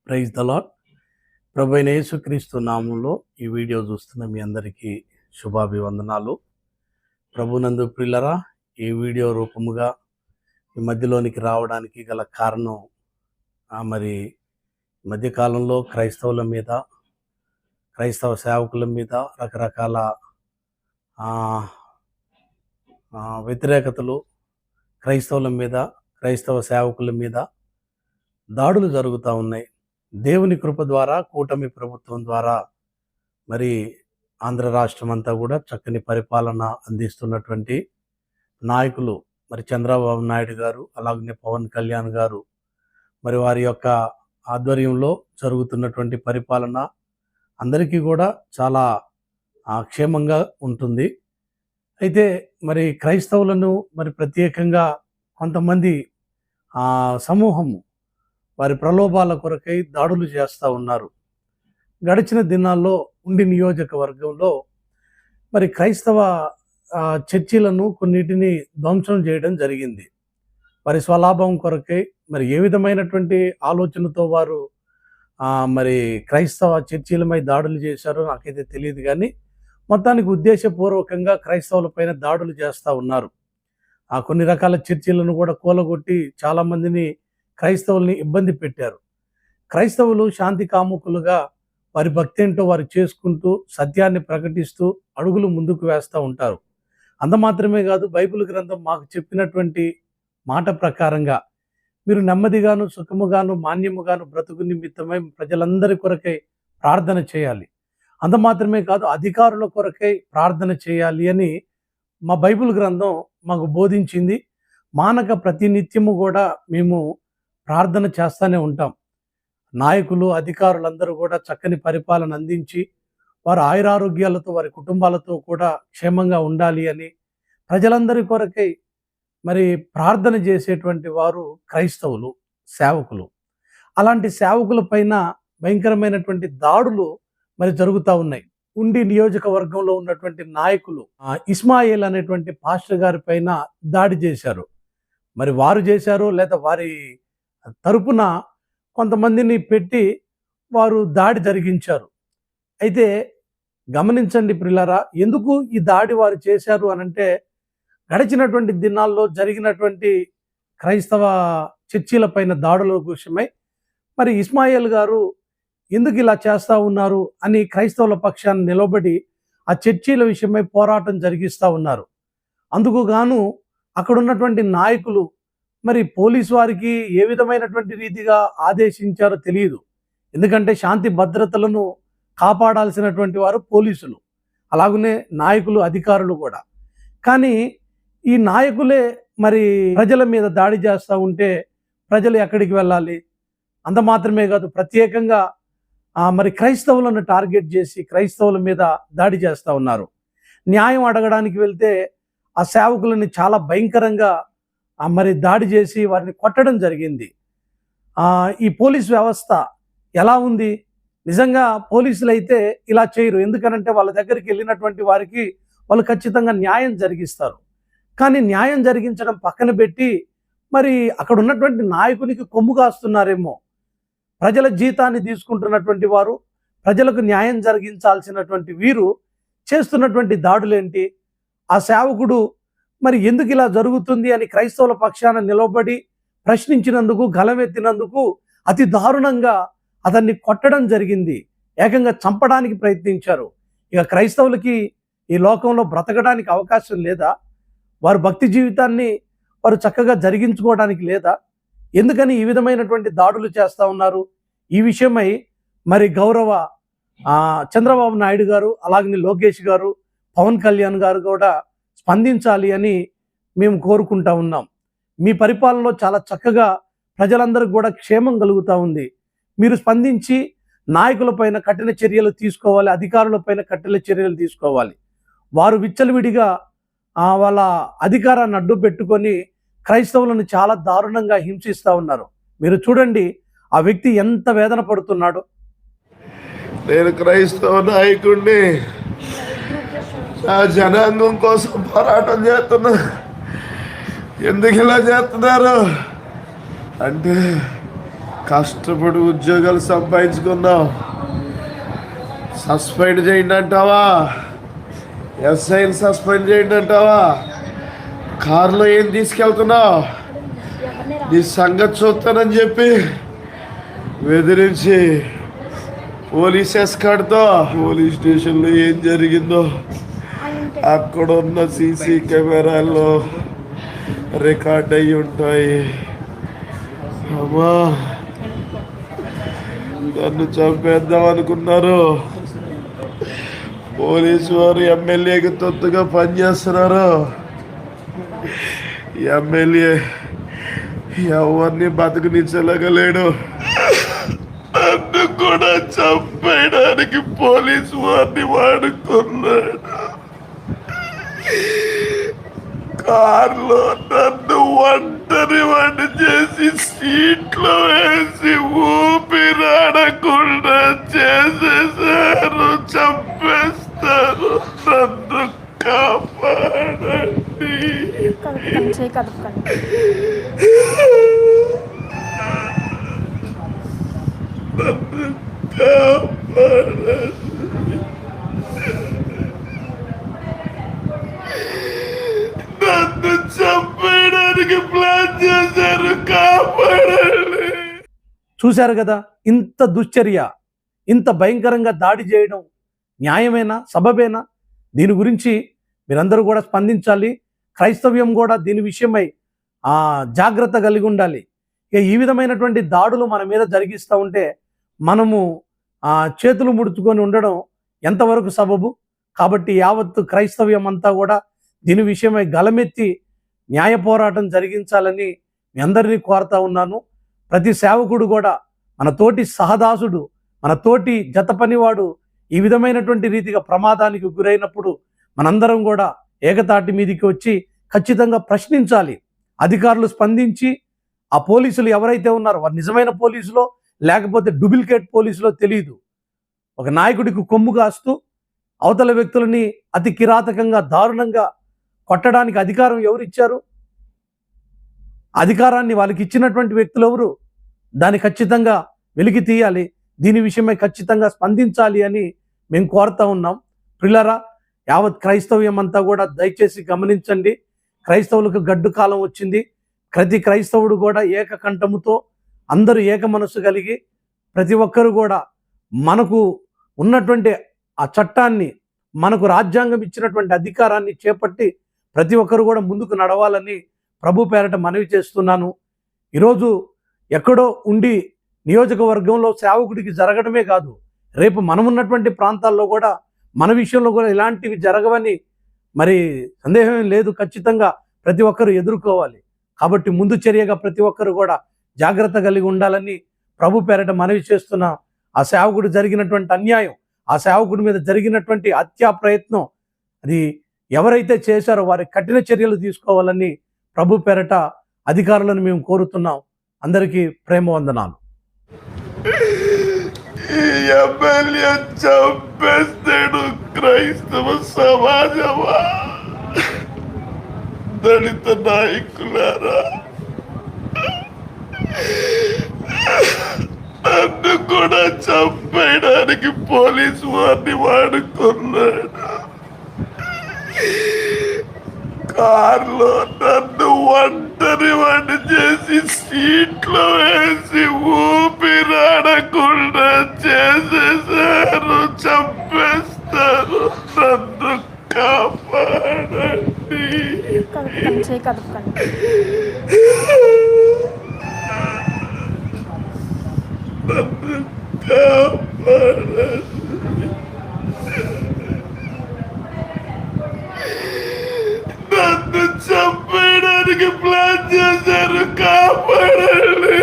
Praise the lord. ప్రభువైన యేసుక్రీస్తు నామంలో ఈ వీడియో చూస్తున్న మీ అందరికీ శుభాభివందనాలు. ప్రభునందు ప్రియులరా, ఈ వీడియో రూపముగా ఈ మధ్యలోనికి రావడానికి గల కారణం మరి మధ్యకాలంలో క్రైస్తవుల మీద, క్రైస్తవ సేవకుల మీద రకరకాల వ్యతిరేకతలు, క్రైస్తవుల మీద, క్రైస్తవ సేవకుల మీద దాడులు జరుగుతూ ఉన్నాయి. దేవుని కృప ద్వారా, కూటమి ప్రభుత్వం ద్వారా మరి ఆంధ్ర రాష్ట్రం అంతా కూడా చక్కని పరిపాలన అందిస్తున్నటువంటి నాయకులు మరి చంద్రబాబు నాయుడు గారు, అలాగనే పవన్ కళ్యాణ్ గారు, మరి వారి యొక్క ఆధ్వర్యంలో జరుగుతున్నటువంటి పరిపాలన అందరికీ కూడా చాలా క్షేమంగా ఉంటుంది. అయితే మరి క్రైస్తవులను మరి ప్రత్యేకంగా కొంతమంది సమూహము వారి ప్రలోభాల కొరకై దాడులు చేస్తూ ఉన్నారు. గడిచిన దినాల్లో ఉండి నియోజకవర్గంలో మరి క్రైస్తవ చర్చిలను కొన్నిటిని ధ్వంసం చేయడం జరిగింది. వారి స్వలాభం కొరకై మరి ఏ విధమైనటువంటి ఆలోచనతో వారు మరి క్రైస్తవ చర్చిలపై దాడులు చేశారో నాకైతే తెలియదు, కానీ మొత్తానికి ఉద్దేశపూర్వకంగా క్రైస్తవుల పైన దాడులు చేస్తూ ఉన్నారు. కొన్ని రకాల చర్చిలను కూడా కూలగొట్టి చాలామందిని క్రైస్తవుల్ని ఇబ్బంది పెట్టారు. క్రైస్తవులు శాంతి కాముకులుగా వారి భక్తి ఏంటో వారు చేసుకుంటూ సత్యాన్ని ప్రకటిస్తూ అడుగులు ముందుకు వేస్తూ ఉంటారు. అంత మాత్రమే కాదు, బైబిల్ గ్రంథం మాకు చెప్పినటువంటి మాట ప్రకారంగా మీరు నెమ్మదిగాను, సుఖముగాను, మాన్యముగాను బ్రతుకు నిమిత్తమై ప్రజలందరి కొరకై ప్రార్థన చేయాలి. అంత మాత్రమే కాదు, అధికారుల కొరకై ప్రార్థన చేయాలి అని మా బైబిల్ గ్రంథం మాకు బోధించింది. మానక ప్రతినిత్యము కూడా మేము ప్రార్థన చేస్తూనే ఉంటాం. నాయకులు, అధికారులందరూ కూడా చక్కని పరిపాలన అందించి వారు ఆయురారోగ్యాలతో వారి కుటుంబాలతో కూడా క్షేమంగా ఉండాలి అని ప్రజలందరి కొరకై మరి ప్రార్థన చేసేటువంటి వారు క్రైస్తవులు, సేవకులు. అలాంటి సేవకుల పైన భయంకరమైనటువంటి దాడులు మరి జరుగుతూ ఉన్నాయి. ఉండి నియోజకవర్గంలో ఉన్నటువంటి నాయకులు ఇస్మాయిల్ అనేటువంటి పాస్టర్ గారి పైన దాడి చేశారు. మరి వారు చేశారో లేదా వారి తరపున కొంతమందిని పెట్టి వారు దాడి జరిగించారు. అయితే గమనించండి ప్రియులారా, ఎందుకు ఈ దాడి వారు చేశారు అనంటే, గడిచినటువంటి దినాల్లో జరిగినటువంటి క్రైస్తవ చర్చిల పైన దాడుల విషయమై మరి ఇస్మాయిల్ గారు ఎందుకు ఇలా చేస్తూ ఉన్నారు అని క్రైస్తవుల పక్షాన్ని నిలబడి ఆ చర్చీల విషయమై పోరాటం జరిగిస్తూ ఉన్నారు. అందుకు గాను అక్కడ ఉన్నటువంటి నాయకులు మరి పోలీసు వారికి ఏ విధమైనటువంటి రీతిగా ఆదేశించారో తెలియదు. ఎందుకంటే శాంతి భద్రతలను కాపాడాల్సినటువంటి వారు పోలీసులు, అలాగనే నాయకులు, అధికారులు కూడా. కానీ ఈ నాయకులే మరి ప్రజల మీద దాడి చేస్తూ ఉంటే ప్రజలు ఎక్కడికి వెళ్ళాలి? అంత మాత్రమే కాదు, ప్రత్యేకంగా మరి క్రైస్తవులను టార్గెట్ చేసి క్రైస్తవుల మీద దాడి చేస్తూ ఉన్నారు. న్యాయం అడగడానికి వెళ్తే ఆ సేవకులని చాలా భయంకరంగా మరి దాడి చేసి వారిని కొట్టడం జరిగింది. ఈ పోలీస్ వ్యవస్థ ఎలా ఉంది? నిజంగా పోలీసులు అయితే ఇలా చేయరు. ఎందుకనంటే వాళ్ళ దగ్గరికి వెళ్ళినటువంటి వారికి వాళ్ళు ఖచ్చితంగా న్యాయం జరిగిస్తారు. కానీ న్యాయం జరిగించడం పక్కన పెట్టి మరి అక్కడ ఉన్నటువంటి నాయకునికి కొమ్ము కాస్తున్నారేమో. ప్రజల జీతాన్ని తీసుకుంటున్నటువంటి వారు, ప్రజలకు న్యాయం జరిగించాల్సినటువంటి వీరు చేస్తున్నటువంటి దాడులేంటి? ఆ సేవకుడు మరి ఎందుకు ఇలా జరుగుతుంది అని క్రైస్తవుల పక్షాన నిలబడి ప్రశ్నించినందుకు, గలమెత్తినందుకు అతి దారుణంగా అతన్ని కొట్టడం జరిగింది. ఏకంగా చంపడానికి ప్రయత్నించారు. ఇక క్రైస్తవులకి ఈ లోకంలో బ్రతకడానికి అవకాశం లేదా? వారు భక్తి జీవితాన్ని వారు చక్కగా జరిగించుకోవడానికి లేదా? ఎందుకని ఈ విధమైనటువంటి దాడులు చేస్తూ ఉన్నారు? ఈ విషయమై మరి గౌరవ చంద్రబాబు నాయుడు గారు, అలాగని లోకేష్ గారు, పవన్ కళ్యాణ్ గారు కూడా స్పందించాలి అని మేము కోరుకుంటా ఉన్నాం. మీ పరిపాలనలో చాలా చక్కగా ప్రజలందరికీ కూడా క్షేమం కలుగుతూ ఉంది. మీరు స్పందించి నాయకులపైన కఠిన చర్యలు తీసుకోవాలి, అధికారులపైన కఠిన చర్యలు తీసుకోవాలి. వారు విచ్చలవిడిగా వాళ్ళ అధికారాన్ని అడ్డు పెట్టుకొని క్రైస్తవులను చాలా దారుణంగా హింసిస్తూ ఉన్నారు. మీరు చూడండి ఆ వ్యక్తి ఎంత వేదన పడుతున్నాడో. నేను క్రైస్తవ నాయకుడిని, ఆ జనాంగం కోసం పోరాటం చేస్తున్నా. ఎందుకు ఇలా చేస్తున్నారు అంటే కష్టపడి ఉద్యోగాలు సంపాదించుకున్నావు, సస్పెండ్ చేయండి అంటావా? ఎస్ఐని సస్పెండ్ చేయండి అంటావా? కారులో ఏం తీసుకెళ్తున్నావు? నీ సంగతి చూస్తానని చెప్పి బెదిరించి పోలీస్ ఎస్కాడ్తో పోలీస్ స్టేషన్లో ఏం జరిగిందో అక్కడ ఉన్న సీసీ కెమెరాల్లో రికార్డ్ అయి ఉంటాయి. అమ్మా, నన్ను చంపేద్దాం అనుకున్నారు. పోలీసు వారు ఎమ్మెల్యేకి తొత్తుగా పనిచేస్తున్నారు. ఎమ్మెల్యే ఎవరిని బతుకునిచ్చలేగలేడు. నన్ను కూడా చంపేయడానికి పోలీసు వారిని వాడుకున్నాడు. కారులో నన్ను ఒంటరి వాడిని చేసి సీట్లో వేసి ఊపిరాడకుండా చేసేసారు. చంపేస్తారు. నన్ను కాపాడండి. నన్ను కాపాడండి. నన్ను చంపేయడానికి ప్లాన్ చేశారు. కాపాడండి. చూశారు కదా, ఇంత దుశ్చర్య, ఇంత భయంకరంగా దాడి చేయడం న్యాయమేనా, సబబేనా? దీని గురించి మీరందరూ కూడా స్పందించాలి. క్రైస్తవ్యం కూడా దీని విషయమై జాగ్రత్త కలిగి ఉండాలి. ఇక ఈ విధమైనటువంటి దాడులు మన మీద జరిగిస్తూ ఉంటే మనము చేతులు ముడుచుకొని ఉండడం ఎంతవరకు సబబు? కాబట్టి యావత్తు క్రైస్తవ్యం అంతా కూడా దీని విషయమై గలమెత్తి న్యాయ పోరాటం జరిగించాలని మీ అందరినీ కోరుతా ఉన్నాను. ప్రతి సేవకుడు కూడా మన తోటి సహదాసుడు, మన తోటి జత పనివాడు ఈ విధమైనటువంటి రీతిగా ప్రమాదానికి గురైనప్పుడు మనందరం కూడా ఏకతాటి మీదికి వచ్చి ఖచ్చితంగా ప్రశ్నించాలి. అధికారులు స్పందించి ఆ పోలీసులు ఎవరైతే ఉన్నారో వారు నిజమైన పోలీసులో లేకపోతే డూప్లికేట్ పోలీసులో తెలియదు, ఒక నాయకుడికి కొమ్ము కాస్తూ అవతల వ్యక్తులని అతి కిరాతకంగా దారుణంగా కొట్టడానికి అధికారం ఎవరు ఇచ్చారు? అధికారాన్ని వాళ్ళకి ఇచ్చినటువంటి వ్యక్తులు ఎవరు? దాన్ని ఖచ్చితంగా వెలికి తీయాలి. దీని విషయమై ఖచ్చితంగా స్పందించాలి అని మేము కోరుతా ఉన్నాం. ప్రియులారా, యావత్ క్రైస్తవ్యం అంతా కూడా దయచేసి గమనించండి. క్రైస్తవులకు గడ్డు కాలం వచ్చింది. ప్రతి క్రైస్తవుడు కూడా ఏకకంఠముతో అందరూ ఏక మనస్సు కలిగి ప్రతి ఒక్కరు కూడా మనకు ఉన్నటువంటి ఆ చట్టాన్ని, మనకు రాజ్యాంగం ఇచ్చినటువంటి అధికారాన్ని చేపట్టి ప్రతి ఒక్కరు కూడా ముందుకు నడవాలని ప్రభు పేరట మనవి చేస్తున్నాను. ఈరోజు ఎక్కడో ఉండి నియోజకవర్గంలో సేవకుడికి జరగడమే కాదు, రేపు మనమున్నటువంటి ప్రాంతాల్లో కూడా మన విషయంలో కూడా ఇలాంటివి జరగవని మరి సందేహం లేదు. ఖచ్చితంగా ప్రతి ఒక్కరు ఎదుర్కోవాలి. కాబట్టి ముందు చర్యగా ప్రతి ఒక్కరు కూడా జాగ్రత్త కలిగి ఉండాలని ప్రభు పేరట మనవి చేస్తున్నా. ఆ సేవకుడు జరిగినటువంటి అన్యాయం, ఆ సేవకుడి మీద జరిగినటువంటి హత్యా ప్రయత్నం, అది ఎవరైతే చేశారో వారి కఠిన చర్యలు తీసుకోవాలని ప్రభు పేరట అధికారులను మేము కోరుతున్నాం. అందరికీ ప్రేమ వందనాలు. ఎమ్మెల్యే చంపేస్తాడు. క్రైస్తవ సమాజమా, దళిత నాయకులారా, నన్ను కూడా చంపేయడానికి పోలీసు వారిని వాడుకున్నాడు. కారులో నన్ను ఒంటరి వాడిని చేసి సీట్లో వేసి ఊపిరాడకుండా చేసేసారు. చంపేస్తారు. నన్ను కాపాడండి. నన్ను కాపాడండి. నన్ను చంపేయడానికి ప్లాన్ చేశారు. కాపాడండి.